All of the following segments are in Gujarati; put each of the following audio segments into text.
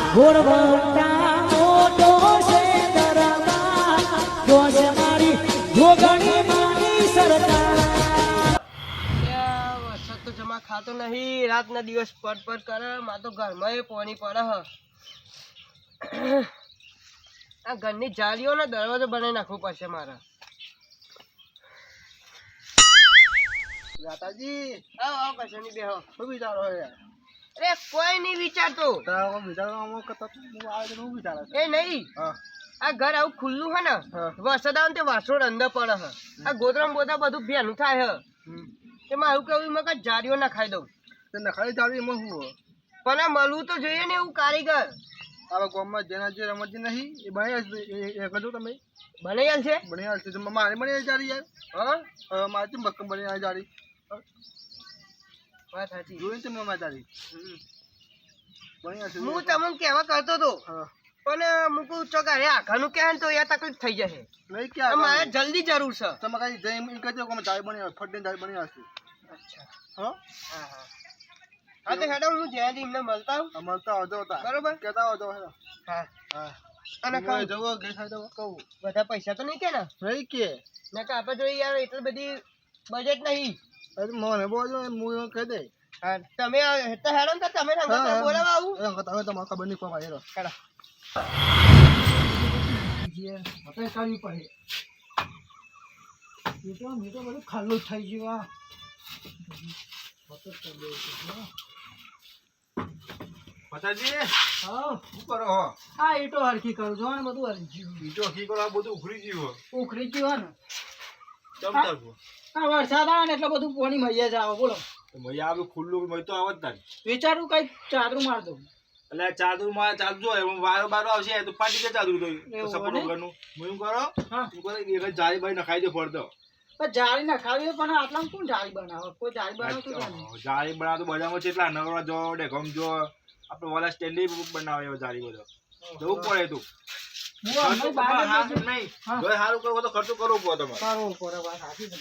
ઘોડવટા મોટો છે દરબાર જોશ મારી જોગણી મારી સરકાર વરસાદ તો જમા ખાતો નહીં રાત ના દિવસ પડ કરે માં તો ઘરમાં પાણી પડે હ આ ઘરની જાળીઓ ને દરવાજો બનાવી નાખવું પડશે મારે દાદાજી આવો કશો નહીં બેહો શું વિચારો યાર અરે કોઈ નહીં વિચારતો તારો વિચારવામાં કરતા હું આવે તો હું વિચારે એ નહીં હા આ ઘર આવું ખુલ્લું હે ને હા. વરસાદ આવે ને તે વાસણ અંદર પડે હ આ ગોદરામ બોધા બધું ભેનું થાય હ તેમાં આવું કેવું મેં કઈ જારીઓ ના ખાઈ દઉં તે નખાઈ જાળી એમાં શું હોય? પણ આ મળવું તો જોઈએ ને એવું કારીગર આવા ગામમાં જેના જે રમતજી નહીં એ બનાવી એ કરજો તમે બનાવેલ છે બનાવી છે મારે બની જાળી યાર હા મારે કેમ ભક્કમ બની જાળી વાત સાચી જોઈને તે મારી જાળી બની છે હું તમને કહેવા કરતો હતો હા પણ મૂકું ચોકારે આખાનું કહે ને તો યાર તકલીફ થઈ જશે નહીં ક્યાં મારે જલ્દી જરૂર છે તમે કઈ જઈ એમ કહેજો કે અમે જાળી બની ફટને જાળી બની આવશે અચ્છા હા હા હા હા તો હેડો હું જ્યાંથી એમને મળતા આવું મળતા આવજો હતા બરોબર કહેતા આવજો હેડો હા હા અને અને જવો ઘે ખાઈ દો કહું બધા પૈસા તો નહીં કે ને નહીં કે ના કે આપણે જોઈએ યાર એટલી બધી બજેટ નહીં અરે મને બોલજો હું કહી દે હા તમે તો હેડો ને તો તમે સંગત બોલાવા આવું એ તમે તમારે ખબર નહીં કોણ હેડો હેડો આપણે કરવી પડે મેં તો બધું ખાલ્લું થઈ ગયું પતાજી હા શું કરો હો હા એ તો હરખી કરું છો ને બધું હરખી ગયું બીજો કી કરો આ બધું ઉખડી ગયું ઉખડી ગયું ને ચમતર આ વરસાદ આવે ને એટલે બધું પાણી મૈયા જ આવે બોલો મય આ ખુલ્લું મય તો આવત તારી વિચારું કઈ ચાદરું માર દઉં એટલે ચાદુ માં ચાલજો એમ વારો બારો આવશે તો ફાટી જાય ચાદુ તો એવું સપોર્ટ બને? વગરનું હું કરો હા તું કરે એક જાળી બાઈ નખાઈ દે ફરતો પણ જાળી નખાવી પણ આટલામાં કોણ જાળી બનાવે કોઈ જાળી બનાવતું નથી જાળી બનાવતો બજારમાં કેટલા નવરા જો ડેગમ જો આપણે વાલા સ્ટેન્ડી બનાવે એવો જાળી બધો જવું પડે તું હું હમણાં બહાર જ હારું છું. નહીં હા. જો હારું કરવો તો ખર્ચો કરવો પડે તમારે કરવું પડે વાત સાચી છે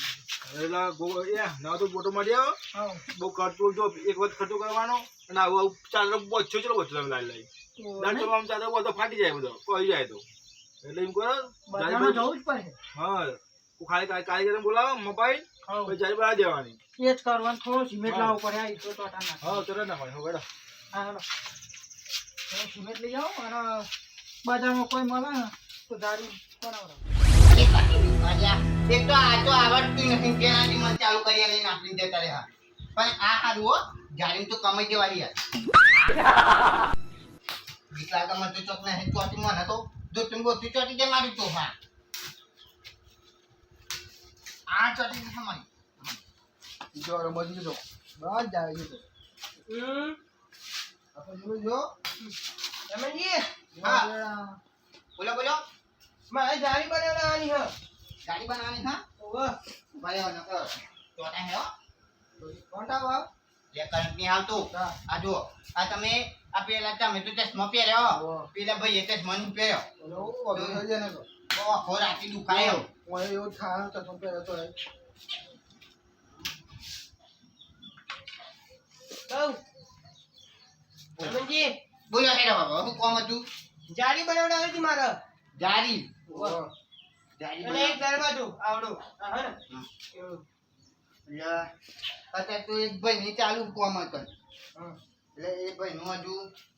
એટલે ના તો ફોટો મળી આવો હા બહુ ખર્ચો જો એક વખત ખર્ચો કરવાનો અને આવું ચાદર બચ્ચો ચલો બચ્ચો તમે લાઈ દાંત આમ ચાદર બધો ફાટી જાય બધો કોઈ જાય તો એટલે એમ કરો બધામાં જવું જ પડે હા તું ખાલી કારીગરને બોલાવો મોબાઈલ હા પછી જારી બના દેવાની એ જ કરવાનું થોડો સિમેન્ટ હા. લાવવો પડે આ ઈંટો ટોટા નાખે હા તરત નાખવાની હો બેડો હા હેલો થોડો સિમેન્ટ લઈ આવો અને બજારમાં કોઈ મળે ને તો જાળી બનાવડાવો એક તો આ તો આવડતું નથી તેનાથી મને ચાલુ કરી લઈને આપી દેતા રહ્યા પણ આ સારું હો જાણી તો કમાઈ દેવાય યાર બીક લાગે મને તો ચોક નહીં ચોટી મને તો જો તમે ગોતી ચોટી જાય મારી તો હા આ ચોટી છે મારી જો રમજી જો બસ જાય તો આપણે જોઈ જો રમણજી હા બોલો બોલો મારે જાળી બનાવવાની હ ગાડી બનાવવાની હા ઓહ ભાઈ હો નકર ચોટા હે હો કોંટા વાવ જે કરંટ ની આવતું હા. આ જુઓ આ તમે આ પેલા તમે તો ચશ્મા પહેર્યો હા. પેલા ભાઈ ચશ્મા નહીં પહેર્યો ઓલો ઓલો થઈ જાય ને તો ઓહો રાતી દુખાયો હું એવું થાય તો તમે તો કહું રમણજી બોલો હેડો બાબા હું કોમ હતું જાળી બનાવડાવી હતી મારે જારી ઓહ જારી અને એક દરવાજો આવડો હા હે ને એવું. અત્યારે તો એક ભાઈ ની ચાલુ કોમ હતો હા. એટલે એ ભાઈ નું હજુ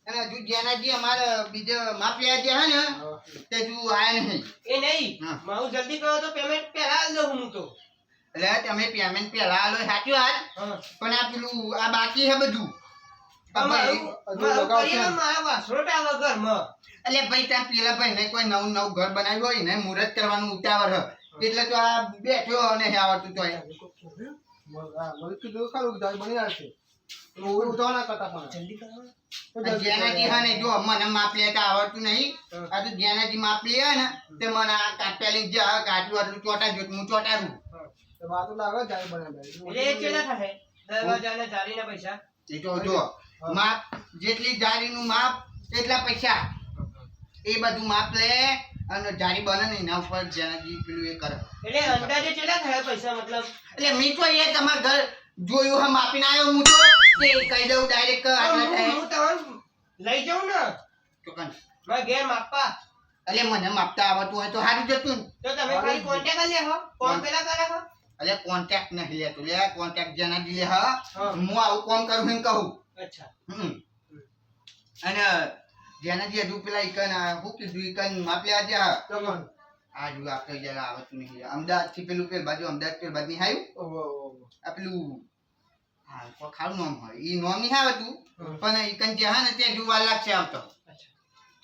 અને હજુ જેનાજી અમારે બીજા માપિયા જે હે ને તે હજુ આયા નહીં એ નહીં હા. મારું જલ્દી કરો તો પેમેન્ટ પહેલા આલ દઉં હું તો એટલે તમે પેમેન્ટ પેલા આલો સાચું વાત હા પણ આ પેલું આ બાકી છે બધું આ મારું ભાઈ- કરીએ ને મારા વાસરોટા વગરમાં એટલે ભાઈ ત્યાં પેલા ભાઈ ને કોઈ નવું નવું ઘર બનાવ્યું હોય ને મુહૂર્ત કરવાનું ઉતાવળ હ એટલે તો આ બેઠ્યો અને આવડતું તો મને કીધું ખરું કે જાળી બની આવશે ઉતાવળ ના કરતા પણ જલ્દી કરો જેનાજી હા ને જો મને માપ લેતા આવડતું નહીં આ તો જેનાજી માપ લે ને તે મને આ કાપ્યાલી જે કાટ્યું આટલું ચોટા જોતું હું ચોટાડું તો બાજુ લાગે જાળી બનાવી એટલે એ કેટલા થાય દરવાજા અને જાળીના પૈસા એ તો જો માપ જેટલી જારીનું માપ એટલા પૈસા એ બધું માપ લે અને જારી બને ને એના ઉપર જેનાજી પેલું એ કરે એટલે અંદાજે કેટલા થાય પૈસા મતલબ એટલે મેં તો એ તમારા ઘર જોયું હા માપીને આવ્યો હું તો તે કહી દઉં ડાયરેક્ટ આટલા થાય હું તમને લઈ જાઉં ને ચોકન મારા ઘેર માપવા અલે મને માપતા આવડતું હોય તો સારું જતું ને. તો તમે ખાલી કોન્ટેક્ટ કરી લેહો કોણ પેલા કરે હો અલે કોન્ટેક્ટ નહીં લેતું લે કોન્ટેક્ટ જેના દી લે હા હા. હું આવું કોમ કરું એમ કહું અચ્છા અને જેના દી હજુ પેલા ઈકન શું કીધું ઈકન માપલે આજે હા ચોકન આ જો આપણે જરા આવતું નહીં અમદાવાદ થી પેલું પેલ બાજુ અમદાવાદ પેલ બાજુ નહીં આવ્યું ઓહો આ પેલું હા કોઈ ખારું નામ હોય ઈ નામ નહીં આવતું પણ ઈકન જે હા ને ત્યાં હજુ વાર લાગશે આવતો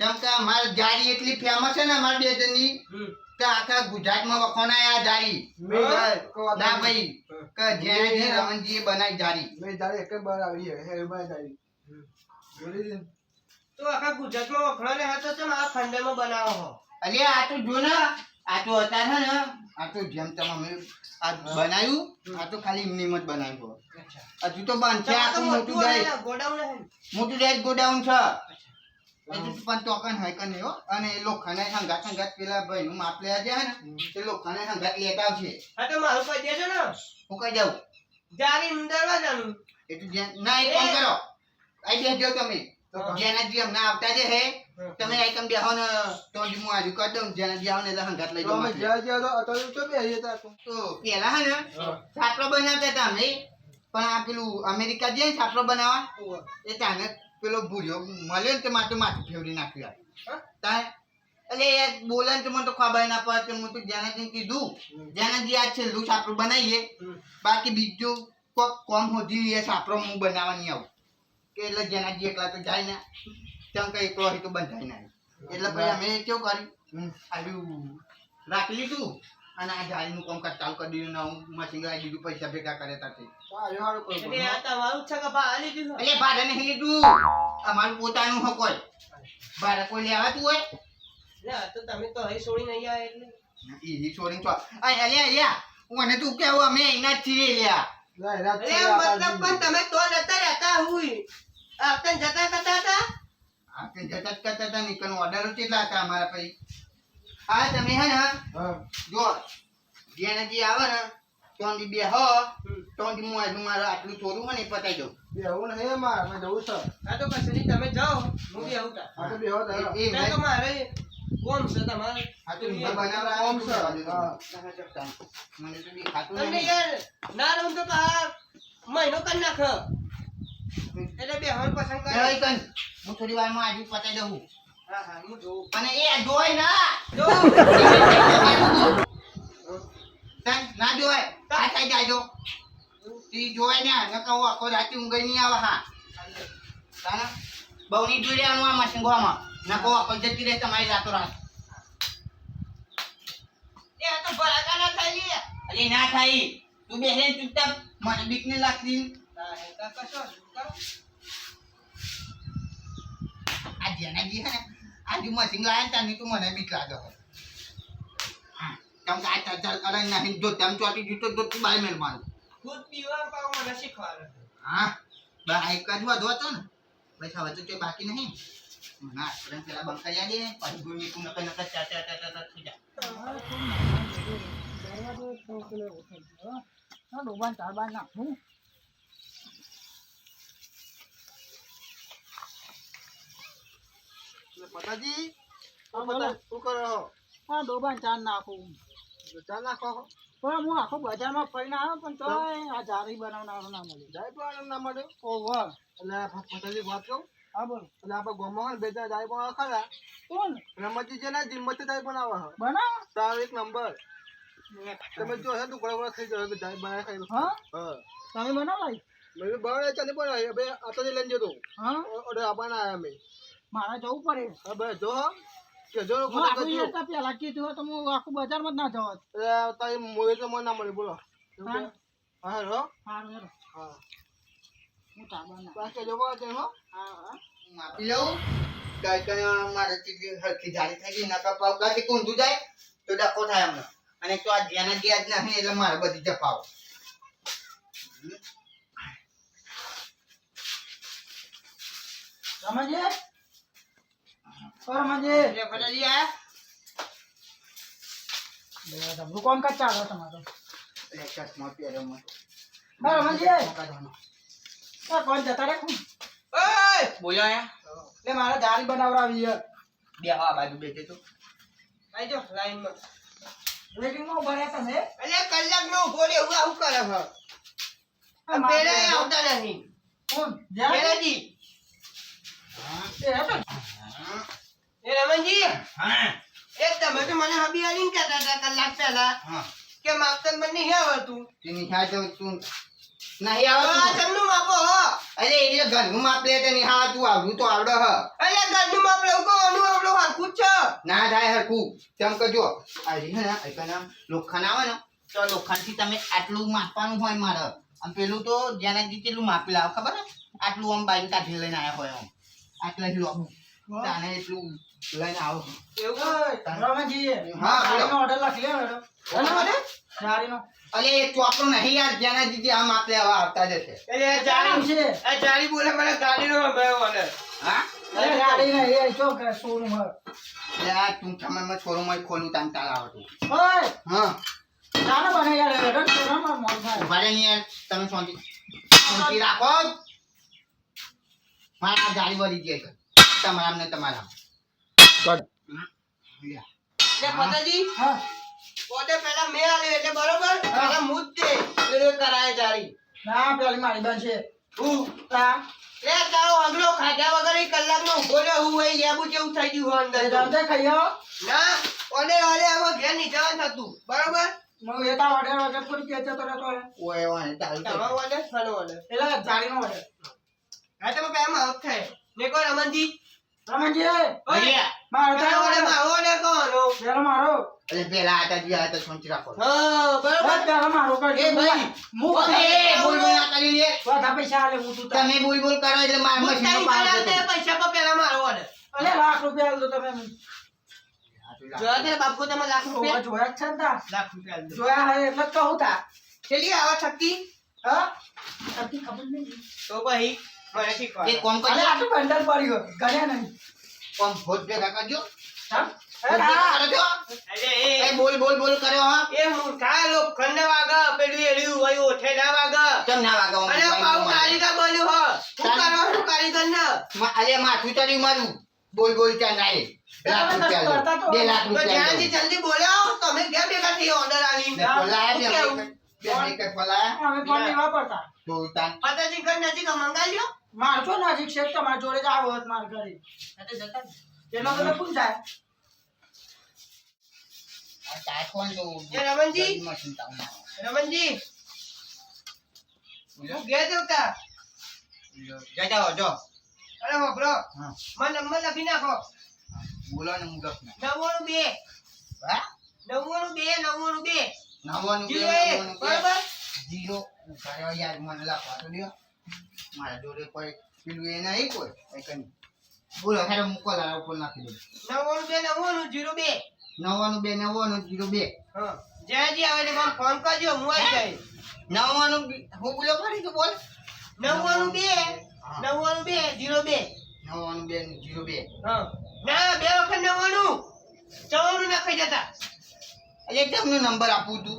કેમ કે અમારે જારી એટલી ફેમસ છે ને અમારા બે જણની કે આખા ગુજરાતમાં વખોણાય આ જારી મે જાય કો ના ભાઈ કે જેને રમણજીએ બનાવી જારી મે જારે એક બાર આવી હે બાર જારી જોડી તો આખા ગુજરાતમાં વખણાને હતો તો આ ખંડમાં બનાવો હો અલે આ તો જો ને આ તો અત્યારે છે ને આ તો જેમ તમે આ બનાવ્યું આ તો ખાલી એમની જ બનાવ્યું હજુ તો બનશે આખું મોટું જાય ગોડાઉન હે મોટું જાય ગોડાઉન છે હજુ પણ ટોકન હોય કે નહીં હો અને એ લોખંડે સંગાત પેલા ભાઈનું માપ લેવા જાય ને તે લોખંડે સંગાત લેતા આવશે હા તો મારું કહી દેજો ને હું કહી દઉં જારી દરવાજાનું એટલું ના એક કામ કરો આઈ બેસજો તમે જેના જે હમણાં આવતા જે હે તમે આઈટમ બેહો ને તો જ હું આજુ કરી દઉં જેના જે આવે ને એટલે સંગાત લઈ તો અમે જાઉં જા જા તો અતલ તો બે આઈએ તા તો પેલા હે ને છાપરો બનાવતા હતા અમે પણ આ પેલું અમેરિકા જે છાપરો બનાવવા એ તાને પેલો ભૂર્યો મળ્યો ને તે માટે માથું ફેવરી નાખ્યું તારે એટલે યાર બોલે ને તો મને તો ખબર ના પડે કે હું તો જેનાજીને કીધું જેનાજી આ છેલ્લું છાપરું બનાવીએ બાકી બીજું કોક કોમ હોધી એ છાપરો હું બનાવવા નહીં આવું કે એટલે જેનાજી એકલા તો જાય ને તેમ કે એકલો હોય તો બંધાય ના એટલે પછી અમે કેવું કર્યું આવ્યું રાખી લીધું અને આ જાળીનું કામ ચાલુ કરી દીધું ને હું મશીન લાવી દીધું પૈસા ભેગા કરે તાથી સારું સારું કોઈ એટલે આ તમારું છે કે બા આલી દીધું એટલે ભાડે નહીં લીધું અમારું પોતાનું હક હોય ભાડે કોઈ લેવાતું હોય લે આ તો તમે તો હઈ છોડી નહીં આયા એટલે ઈ છોડી તો અલ્યા મને તું કેવું અમે એના જ છીએ લ્યા ના રાત અરે મતલબ પણ તમે તો જતા રહેતા હુઈ આવતા ને જતા કરતા હતા આપણે જતા જ કરતા હતા નીકળ ઓર્ડર કેટલા હતા અમારા પછી હા તમે હે ને હા જો જેને જે આવે ને તો બે હો તો હું આજુ મારે આટલું થોડું હોય ને એ પતાઈ દઉં બે હું નહીં માર મે જવું છે આ તો કશું નહીં તમે જાઓ હું બી આવું તા આ તો બે હો એ ત્યાં તો મારે કોમ છે તમારે આ તો મેં બનાવવા કોમ છે હા મને તો બી ખાતું તમને નહીં યાર ના રહું તો આ મહિનો કરી નાખ એટલે બે હન પસંદ કરે એ કન હું થોડી વારમાં આજુ પતાઈ દઉં હા હા હું જોઉં અને એ જોય ના જો ના જોય આ થઈ જાયજો તી જોય ને ન કહો આખો રાતે ઊંઘ નહીં આવે હા તાના બહુની જોઈ રહેવાનું આ મશીંગોમાં ન કહો આખો જતી રહે તમારી રાતો રાત એ આ તો ભરાકા ના થાય લે અરે ના થાય તું બેસે ચૂપચાપ મને બીક ને લાગતી કશો કરો આ જેના જી હે ને આજુ મશીન લાયા ત્યાંની તું મને બીક લાગે તમ કે આ ચાલ કરે નહીં જો તેમ ચોટી જીતો તો તું બાય મેલ મારું ખુદ પીવા પાવ મને શીખવાડે હા બા એક જ વધો હતો ને બસ હવે તો કોઈ બાકી નહીં ના આપણે પેલા બંકાઈ દે પછી ગુણી તું નકર નકર ચાર ચાર ચાર ચાર થઈ જાય ડોબાન ચાર બાર નાખું પતાજી શું કરો હા ડોબાન ચાર નાખું ચા નાખો પણ હું આખો બજારમાં ફરીને આવ્યો પણ તો આ જારી બનાવનારો ના મળ્યો જાય પણ ના મળ્યો ઓહો એટલે પતાજી વાત કહું હા બોલ એટલે આપણે ગામમાં હોય ને બે ચાર જાય પણ ખરા કોણ રમતજી છે ને જીમત જાય પણ આવે બનાવ તારો એક નંબર તમે જો હે તું ગળા થઈ જાય કે જાય બનાય ખાઈ હા હા તમે બનાવ ભાઈ મેં બહાર ચાલે પણ બે આતો જ લઈને જતો હા ઓર્ડર આપવાના આયા મેં મારે જવું પડે હા બસ જો કે જો હું આખું યાર તો પેલા કીધું હોત તો હું આખું બજારમાં જ ના જવાત તારી મોએ તો મને ના મળે બોલો હા હા રો સારું હેરો હા હું ચાબા ના બાકી જો બોલ હો હા હા માપી લઉં કઈ કઈ મારે ચીજ હરખી જારી થઈ ગઈ નકર પગલાથી કુંધું જાય તો ડકો થાય હમણાં અને તો આ જેના જે જ નહીં એટલે મારે બધી જપાવ રમણજી રમણજી એટલે ફટાજી આયા ડબલું કોમ કાજ ચાલે તમારો ચશ્મા પહેર્યો મને હા રમણજી કોણ જતા રે કોણ ઓય બોલો યાર એટલે મારે જારી બનાવરાવી છે. બે હવા બાજુ બેઠે તો આજો લાઈનમાં વેટિંગમાં ઉભા રહ્યા તમે? અલે કલાકનો ઉભો રે એવું આવું કરે છે આ મારે પેલા આવતા નહીં કોણ? જારી? પેલાજી એ હતો. એ રમણજી હા એ તમે તો મને હબી આલીને કહેતા હતા કલાક પહેલા હા કે માપતન મને નહીં આવડતું તે નિહાળ તો તું નહીં તો આ આવતું જમનું માપો હ અરે એટલે ઘરનું માપ લે તો નિહાળ તું આવડું તો આવડે હ અલે ઘરનું માપ લઉં કો અનું આપણો હરખું જ છે ના થાય હરખું તેમ કરજો આ રહી ને એકના લોખંડ આવે ને તો લોખંડથી તમે આટલું માપવાનું હોય મારે અને પેલું તો જેનાથી કેટલું માપી લાવ ખબર હે આટલું આમ બાઈન કાઢી લઈને આવ્યા હોય આમ આટલા જ લોબુ તાને એટલું લઈને આવો એવું ઓય, રમણજી, હા, જારીનો order લખી લ્યો હેડો. કોનો order? જારીનો. અલે એ ચોપડો નહીં યાર જેનાથી આ માપ લેવા આવતા જશે એટલે આ જારી છે. આ જારી બોલે મને ગાડીનો હંભળાયો ઓર્ડર હા અરે જારી નહીં, એ જો કે સોનું હોય. એટલે આ તું તમારે શોરૂમ ખોલું તાન તાલ આવતું ઓય, હા ચાલો બને યાર, હેડો ને શોરૂમમાં મોલ થાય. ઉભા રહે ને યાર તમે શાંતિ રાખો મારા ગાડી વળી જાય છે તમારા ને તમારા એટલે પતાજી હા, order પહેલા મેં આલ્યો એટલે બરોબર પહેલા હું જ તે પેલું કરાય જારી ના, પેલી મારી બેન છે. હું તા, લે તારો અગલો ખાધા વગર ઈ કલાકનો ઉભો રહ્યો હું એ લેબુ જેવું થઈ ગયું હોય અંદર એ તો. જમતે ખાઈ આવો. ના order આમાં ઘેર નહીં જવાનું થતું બરોબર હું એ તા order વગર થોડી કહેતો તો રહેતો હે. ઓય ઓય ચાલુ તમારો order ફાનો order એટલે જારીનો order. હા તમે પહેલા આઉટ થાય ને કોઈ રમણજી રમણજી, ઓય મારો તો તારો order order. મારો order કોનો પેલો મારો. એટલે પેલા આટા જી આ તો શાંતિ રાખો હા બરોબર બસ પેલો મારો કરજો. એ ભાઈ, હું એ બોલ બોલ ના કરી લે બધા પૈસા આલે હું તું તાર. તમે બોલ બોલ કરો એટલે માર હું મશીન તારી પાડ કરાવ દે દે પૈસા પર પહેલા મારો order અલે ₹1,00,000 આલ દો તમે મને. જોયા તે બાપકો તમે લાખ રૂપિયા જોયા જ છે ને તા. લાખ રૂપિયા આલ દો. જોયા હે એટલે જ કહું તા. છેલ્લી આવા છક્કી હા? તારથી ખબર નહીં. તો પછી મને શીખવા એક કોમ અલે કરજો આટલું બંડલ પડ્યું ગણ્યા નહીં. કોમ ભોજ ભેગા કરજો હા? ભોજ અરે ભેગા હા. કરજો અરે એ બોલ બોલ બોલ કર્યો હા એ મૂર્ખા લોખંડ વાગા પેલું એર્યું હોય ઓઠે ના વાગા કેમ ના વાગો અને પાઉ કારીગર બન્યું હો શું કરો શું કારીગર ને અલે માથું ચડ્યું મારું બોલ બોલ ત્યાં નાય ₹1,00,000 2,00,000 તો જ્યાંથી રૂપિયા જલ્દી બોલાવો તમે ક્યાં ભેગા થઈ ઓર્ડર આલી બોલાયા શું બે કેવું? મિનિટ બોલાયા અમે ફોન નહીં વાપરતા. તો તાન પતાજી ઘર નજીક મંગાવ્યો મારજો નજીક છે તમારા જોડે જ આવો હોત મારા ઘરે. એટલે જતા જ. એનો બધો કોણ જાય? આ ટાઈફોન તો એ રમણજી મશીન તાવ રમણજી હું ગયા દેવતા જાઓ જો અરે હોબળો હા મને નંબર લખી નાખો બોલો ને મુગફ ને 92 હા 92 નવાનું જીરો એક, બરોબર જીરો ઉઘાડ્યો યાર મને લખવા તો દો મારા જોડે કોઈ પેલું એ નહીં કોઈ કઈ બોલો હેડો મૂકો લાવો ઉપર નાખી દો 92 92 હા જ્યાંજી આવે એટલે મને ફોન કરજો હું આવી જઈશ 92 હું બોલો ફરી તો બોલ 92 92 હા ના બે વખત 90 54 નાખી જતા એટલે તમને નંબર આપું તું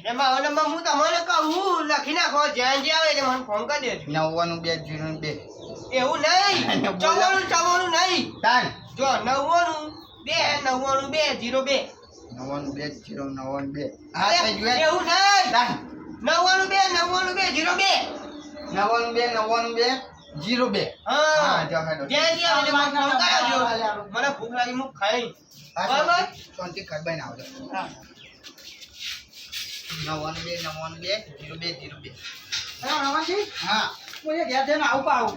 એમાં હવે નંબર હું તમને કહું લખી નાખો જ્યાં જે આવે એટલે મને ફોન કરી દેજો 92 એવું નહીં 54 નહીં તાન જો 92 92 હા તે જોયા એવું નહીં તાન 92 92 હા હા જો હેડો જ્યાં જે આવે એટલે મને ફોન કરજો મને ભૂખ લાગી હું ખાઈ બરાબર શાંતિ ખાઈ ના આવજો હા 92 હા, રમણજી, હા હું એ ઘેર જઈને આવું પાવું.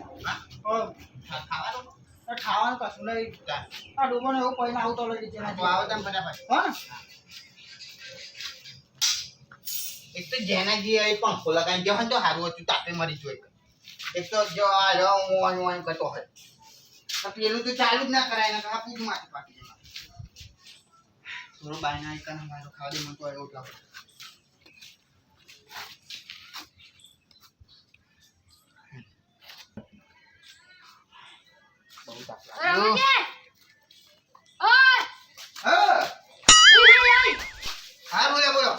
ખાવાનું ખાવાનું કશું નહીં. આ ડૂબોને એવું કહીને આવું તો લઈ જઈને. તો આવો તમે ફટાફટ હો ને? એક તો જેના જે એ પંખો લગાવીને જો તો હારું હતું તાપે મરી જોઈ એક તો જો આ રમ ઓન કરતો હોય તો પેલું તો ચાલુ જ ના કરાય ને આ પૂરું માથે પાકી જાય થોડું બાયના આઈકન મારો ખાવા દે મને તો એવું લાગે બહુ તાપ લાગે હા હા બોલો બોલો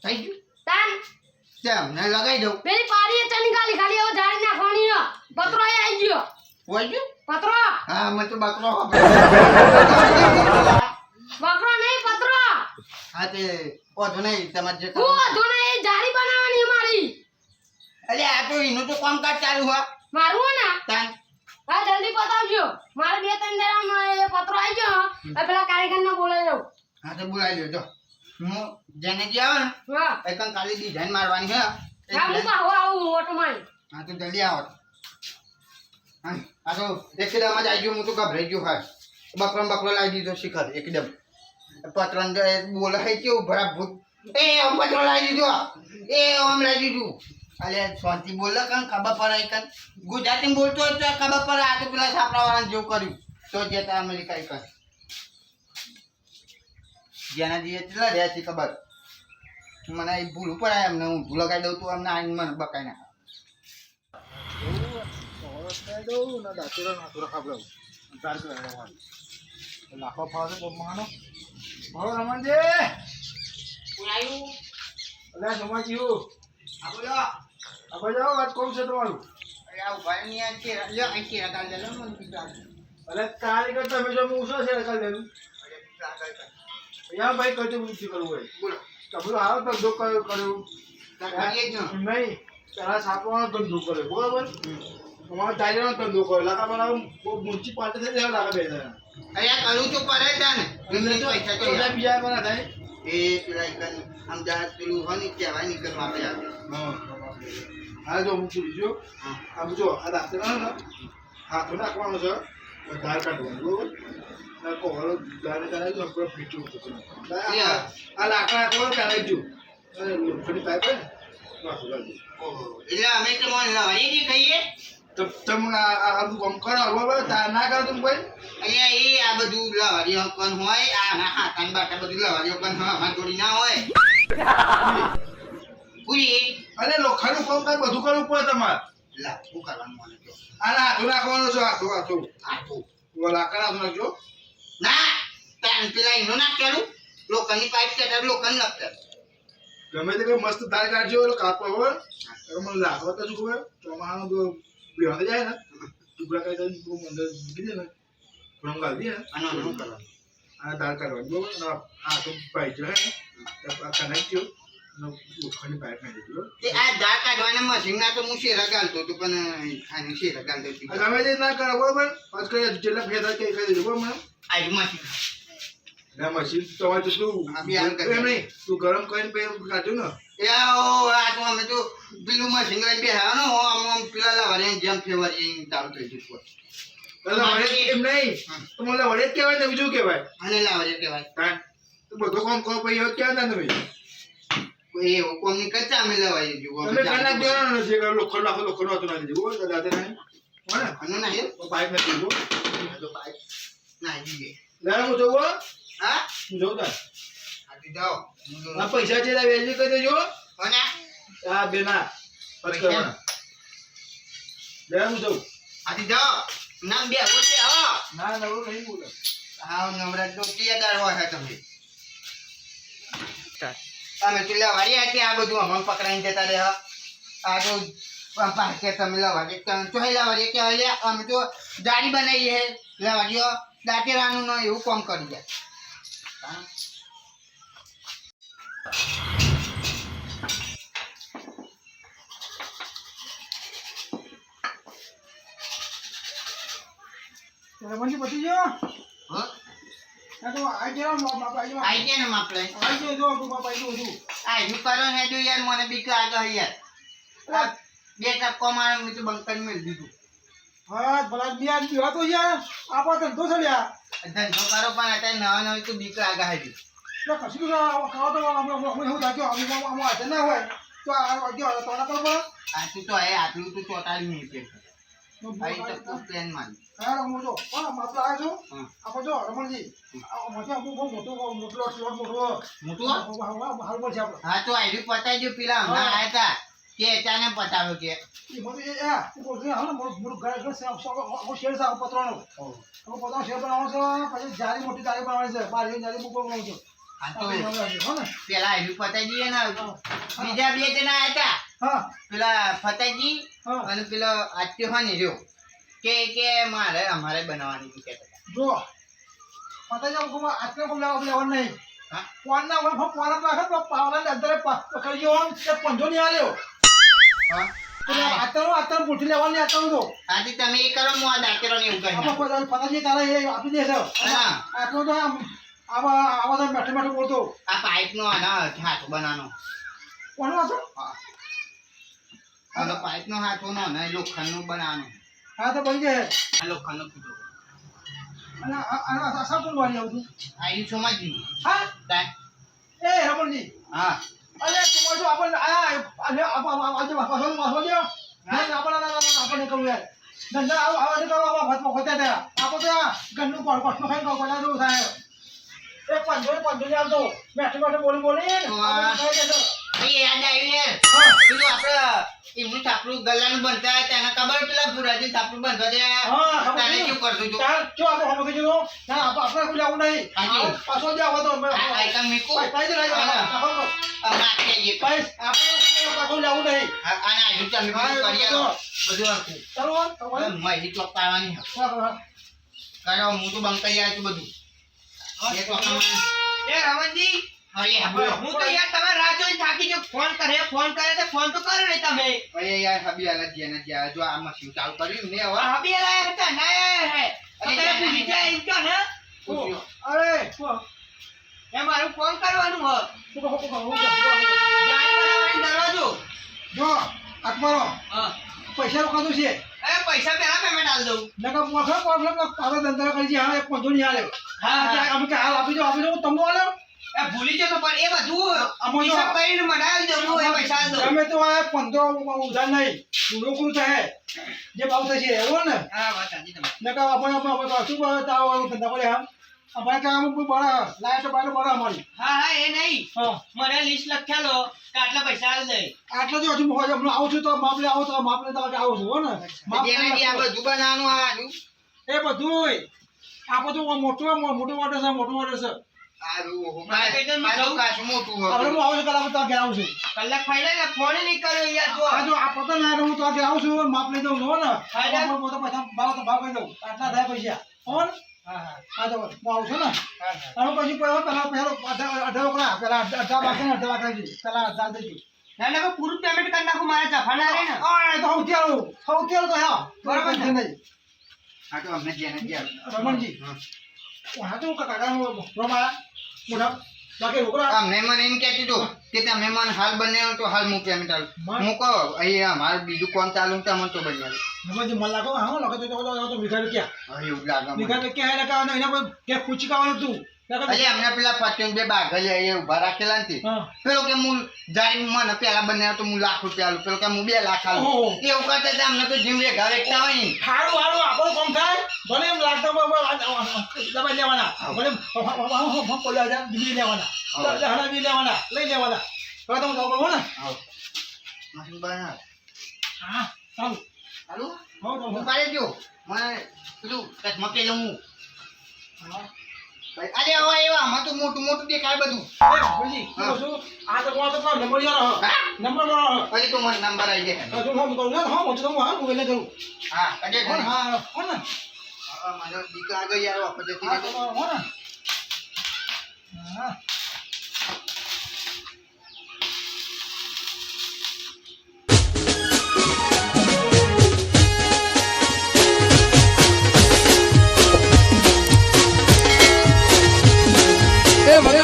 થઈ ગયું કેમ એમને લગાઈ દઉં પેલી પાડી એ ચણી ખાલી ખાલી હવે જાળી નાખવાની હે. પતરો એ આવી ગયો. હોય ગયું? પતરો હા મને તો બકરો બકરો નહીં પતરો. હા તે વાંધો નહીં તમારે જે હું વાંધો નહીં, એ જાળી બનાવવાની છે મારી. અરે આ તો એનું તો કામકાજ ચાલુ હોય મારું હે ને તાન હા જલ્દી પતાવજો. મારે 2-3 દાડામાં એ પતરો આવી ગયો. હવે પેલા કારીગરને બોલાવી લઉં. હા તો બોલાવી લેજો હું જેને જે આવે ને હા એ કંઈ ખાલી ડિઝાઇન મારવાની હે એ હા હું design- પાહો આવું ઓટો મારી. હા તો જલ્દી આવો હા આ તો એકદમ જ આવી ગયો હું તો ગભરાઈ ગયો હા બકરો લાવી દીધો શિખર એકદમ પત્રન બોલે છે કેવું ભરા ભૂત એ આમ પત્રો લાવી દીધો એ આમ લાવી દીધું અલે શાંતિ બોલે કાન ખબર પડે કાન ગુજરાતી બોલતો હોય તો ખબર પડે આ તો પેલા છાપરાવાળાને જેવું કર્યું તો જતા અમેરિકા કર જેના જે એટલા રહ્યા છે ખબર મને એ ભૂલ ઉપર આવે એમને હું ભૂલ લગાવી દઉં તો અમને આઈને મને બકાઈ નાખે લાખો ફાવે તો માનો મારો રમણજી અલ્યા સમાજી હું આ બોલો આપણે જાઓ વાત કોમ છે તમારું અરે આ ઉભા નહીં આ કે લ્યો આ કે રકાલ દે લો મને પીતા અલે કારીગર તમે જો હું શું છે કાલ દેલું અરે પીતા કર યા ભાઈ કઈ પૂછી કરવું હોય બોલો તમારો હારો ધંધો કર્યું કરીએ જ ન નહીં પેલા સાપવાનો ધંધો કર્યો બરોબર તમારો ચાલીનો ધંધો કર્યો લાકા બનાવ મૂંચી પાટે થઈ જાય લાકા બે જણા અરે આ કરું તો કરે છે ને એમને તો પૈસા તો તો બીજા બના થાય એ પેલા એક આમ જા પેલું હોય ને કહેવાય નહીં કરવા આપે હા જો હું પૂછી જો આમ જો આ દાંતર ને હાથો નાખવાનો છે ધાર કાઢવાનું બરોબર ના કોહરો ધાર કાઢી દો પૂરો ફીટું આ લાકડા નાખવાનું કાઢી જો લોખંડી પાઇપ હોય ને નાખો ગાડી એટલે અમે તો મને લવારી દી કહીએ તો તમને આ કામ કરો બરોબર ના કરો તમે કોઈ અહીંયા એ આ બધું લવારીઓ કન હોય આ ના હાથાન બાટા બધું લવારીઓ કન હા અમાર જોડી ના હોય પૂરી અને લોખંડનું કામ કાંઈ બધું કરવું પડે તમારે લા શું કરવાનું મને કહો આના હાથો નાખવાનો છે હાથો હાથો આટો લાકડા હાથો નાખજો ના તાન પેલા એનો ના કરું લોખંડની પાઇપ કે લોખંડ લખતા ગમે તે કઈ મસ્ત ધાર કાઢજો એટલે કાપો હોય એટલે મને લાકડો તો શું ખબર ચોમાસાનું તો બેહવા જાય ને ટુકડા કઈ અંદર મૂકી દે ને થોડું ગાળી દે ને આનો શું કરવાનું આ ધાર કાઢવાની બરોબર અને આ તો પાઇપ છે ને આ કનેક્ટ લોખંડની પાઇપ નાખી દીધો તે આ દાળ કાઢવાના મશીન ના તો હું શેરા ગાલતો હતો પણ આને શેરા ગાલતો હતો ગમે તે ના કરો બરોબર પાછ કઈ જેટલા ફેર થાય કઈ ખાઈ દેજો બરોબર મને આજુ મશીન ના મશીન તમારે તો શું આ બી હાલ કરી એમ નહીં તું ગરમ કરીને પછી કાઢ્યું ને એ ઓ આ તો અમે તો પેલું મશીન લઈને બેહ્યા ને આમ પેલા લાવવાની જેમ ફેવરી ચાલુ થઈ ગયું એટલે વડે એમ નહીં તો મને વડે જ કહેવાય ને બીજું કહેવાય આને લાવરી કહેવાય તાન તો બધો કામ કરો પછી એવું ક્યાં ના તમે કોઈ એવો કોમ ની કરતા અમે લવાઈ જુઓ તમે કલાક દેવાનો નથી કે લોખંડ નાખો લોખંડ નાખો નાખી દેવું હોય તો દાદા નહીં હોય ને આનો ના હે તો પાઇપ નાખી દેવું તો બાઈક ના જીવે લે હું જોઉં હો. હા હું જોઉં તાર આથી જાઓ આ પૈસા છે વેચી કરી દેજો કોને આ બેના પછી કરવાના લે હું જોઉં આથી જાઓ નામ બે બોલ દે હો ના નવું નહીં બોલે હા નવરાત તો તિયાદાર હોય તમે અમે તો લવારી હતી આ બધું હમણાં પકડાઈને જતા રહ્યા આ તો પાકે તમે લવારી ચોહી લવારી કે અમે તો જાડી બનાવી હે લવારીઓ દાંતેરાનું ન એવું કામ કરી જાય રમણજી પતી ગયો હા આ તો આઈ ગયો બાપા આઈ આઈ ગયા ને માપલે ગયો જો તું બાપા આઈ ગયો આ શું કરો ને જો યાર મને બીક લાગે યાર આ બે ટપકો મારે મેં તો બંકર મેળ દીધું હા ભલા બિયાર પીવા તો યાર આપા ધંધો ચડ્યા ધંધો કરો પણ અત્યારે નવા નવી તો બીક લાગે હજી એટલે કશું ખાવા તો અમે એવું થાક્યો અમે આજે ના હોય તો આ ગયો તો ના પર આટલું તો હે આટલું તો ચોટાડી નહીં કે ભાઈ તો પ્લેન માં હા હું જો હા માત્ર આવ્યો છો હા આપણે જો રમણજી મોટો મોટો મોટો મોટું હાલ પર છે આપણે હા તો આયુ પતાઈ પેલા હમણાં આયા તા કે અચાનક પતાવ્યો કે એ મને એ બોલ છે હા મોટું ઘર ઘર શેર સાવ પતરાનો હવે પતરાનો શેર બનાવવાનો છે પછી જારી મોટી જારી બનાવવાની છે બાર જારી મૂકો બનાવવાનું છે હા તો હા ને પેલા આયુ પતાઈ દઈએ ને બીજા બે જણા આયા તા હા પેલા ફતેહજી હા. અને પેલો આત્યો હોય ને રહ્યો કે મારે અમારે બનાવવાની છે કહેતા હતા. જો પતા જાવ કોમ આટલે કોમ લેવાનું નહીં હા? કોણના ઓળખો કોણ રાખે તો પાવડા અંદર કરી ગયો તે પંજો નહીં આલ્યો હા? પેલા આતર પૂછી લેવાની આતર તો આજે તમે એ કરો હું આ દાંતેરો ને એવું કરી આપણે નાખું. કોઈ પતાજી તારે એ આપી દેશે હા. આટલો તો આવા તો મેઠો બોલતો આ પાઇપનો હાથો બનાવવાનો. કોનો હતો આ પાઇપનો હાથો નો ને લોખંડનો બનાવવાનો. હા તો બની જાય આ લોખંડનો કીધો. અને આ સા કોણ વાળી આવતું આ ઈ સમજી હા તાય. એ રમણજી હા અરે તું જો આપણે આજે પાછળ માસો જો આપણે કહું યાર ધંધા આવા કરો ભાત ખોતા હતા આપણે તો ગન્નું કોઠનો ખાઈ ગયો કોલા જેવું થાય એ પંજો ને આવતો મેઠે બોલી એ યાદ આવ્યું યાર. પેલું આપણે એમનું છાપરું ગલ્લાનું બનતા તેને ખબર પેલા ભુરાજી છાપરું બનતા તે હા, ખબર તારે છે. કેવું કરતું હતું? જો આપણે હમ કીધું ના આપણે કોઈ આવું નહીં હાજી. પાછો જ આવો તો આ આઈટમ મીકું. પાઈ દે હમણાં આપી આવીએ. આપણે પાછો જ આવું નહીં આને આવ્યું ચાલ મીકું હા, કરી આલો. બધું હરખું. ચાલો માહિતી ચોક પાડવાની છે. કરો હું તો બંધ કરી આવ્યો છું બધું. એ ચોકમાં- એ રમણજી હા, એ બોલો. હું તો યાર તમે રાહ જોઈને થાકી ગયો ફોન કરે તો ફોન તો કરો નહીં તમે અરે યાર હબી આલા જ્યાં જ્યાં જો આ મશીન ચાલુ કર્યું ને હવે હબી આયા હતા ના આયા હે તમે ભૂલી જાય એમ કહો ને પૂછ્યો. અરે એ મારું ફોન કરવાનું હ જાણી બનાવવાની દરવાજો જો આત્માનો હા પૈસા રોકાતું છે એ પૈસા પહેલા પેમેન્ટ આલ દઉં નકર મોખા પ્રોબ્લેમ પાછો ધંધા કરી છે હા એક પંજો નહીં આલ્યો હા. અમે કે હાલ આપી દો તમને આલ્યો એ ભૂલી જતો પણ એ બધું આમાં જો- હિસાબ કરીને મને આલ દઉં હું એ પૈસા આલ દઉં તમે તો આ પંજો ઉધાર નહીં રોકડું થાય જે ભાવ થશે એવો ને હા વાત સાચી તમે નકર આપણે શું ધંધા કરે આમ આપણે કામ બરા લાઈટ બાઈટ બરા અમારી હા એ નહીં હા મને લિસ્ટ લખ્યાલો કે આટલા પૈસા આલ દે આટલા જો હજુ હોય હમણાં આવું છું તો માપલે આવો તો માપલે તો આવું છું હો ને જેનાથી આ માપલે બધું બનાવવાનું આ આનું. એ બધુંય આ બધું મોટું ઓર્ડર છે મોટું ઓર્ડર છે આ રૂ માર્કેટમાં મારું કાચું મોટું હવે હતું. હું આવું છું કલાક તો ઘેર આવું છું કલાક ફાઈનલ ને ફોન નહીં કર્યો યાર જો આ જો આ પતંગ ના હું તો ઘેર આવું છું માપ લઈ દઉં હો ને ફાયદા? હું તો પૈસા ભાવ કહી દઉં આટલા થાય પૈસા હો ને હા હા હા તો હું આવું છું ને હા હવે પછી પેલા અઢાર ઓકળા પેલા અડધા બાકી ને અડધા બાકી પેલા અડધા દેજો ના ના પૂરું પેમેન્ટ કરી નાખું મારા જફાના રે ને આ તો સૌથી આવું તો હા બરાબર છે. નહીં આ તો અમને જેને જ્યાં. રમણજી હા. હા તો કાકા રમા મોટા બાકી રોકડા અમને મને એમ કહેતું હતું કે તમે મને હાલ બનાવ્યો તો હાલ હું પેમેન્ટ આલું. હું કહો અહીંયા અમારે બીજું કોણ ચાલુ તો મને તો બની આલું. રમણજી મને લાગો હા લખે તો વિઘા ક્યાં હવે એવું લાગે મને. વિઘા ક્યાં લગાવવાનો એના કોઈ ક્યાં પૂછી કાવાનું તું અરે અમને પેલા પત્યો બે બાગલ અહીંયા ઉભા રાખેલા નથી. હા પેલો કે હું જારી મને પેલા બનાવ્યો તો હું લાખ રૂપિયા આલું. પેલો કે હું 2 લાખ આલું. ઓહો. એવું કરતા હતા અમને તો જીમ રે ઘરે એકતા હોય ને. હારું હારું આપણું કામ થાય ભલે એમ લાગતા દબાઈ લેવાના ભલે બોલ્યા જાય બીજી લેવાના હણા બી લેવાના લઈ લેવાના હવે તમે જાવ હો ને આવો. મશીન બનાવ. હા ચાલો હાલું? હો તો હું પાડી દ્યો. મને પેલું કચ્છમાં પેલું હું. અરે હવે એવા આમાં તો મોટું મોટું દેખાય બધું. આ તો કોણ તો નંબર યાર હા? નંબર પછી તો મને નંબર આવી જાય. તું હું કહું હા હું તો હા હું એટલે કરું હા કજે હો ને હા હો ને મને બીક લાગે યાર વાપસ જતી હા રહે તો તો. હો ને હા એ ભલે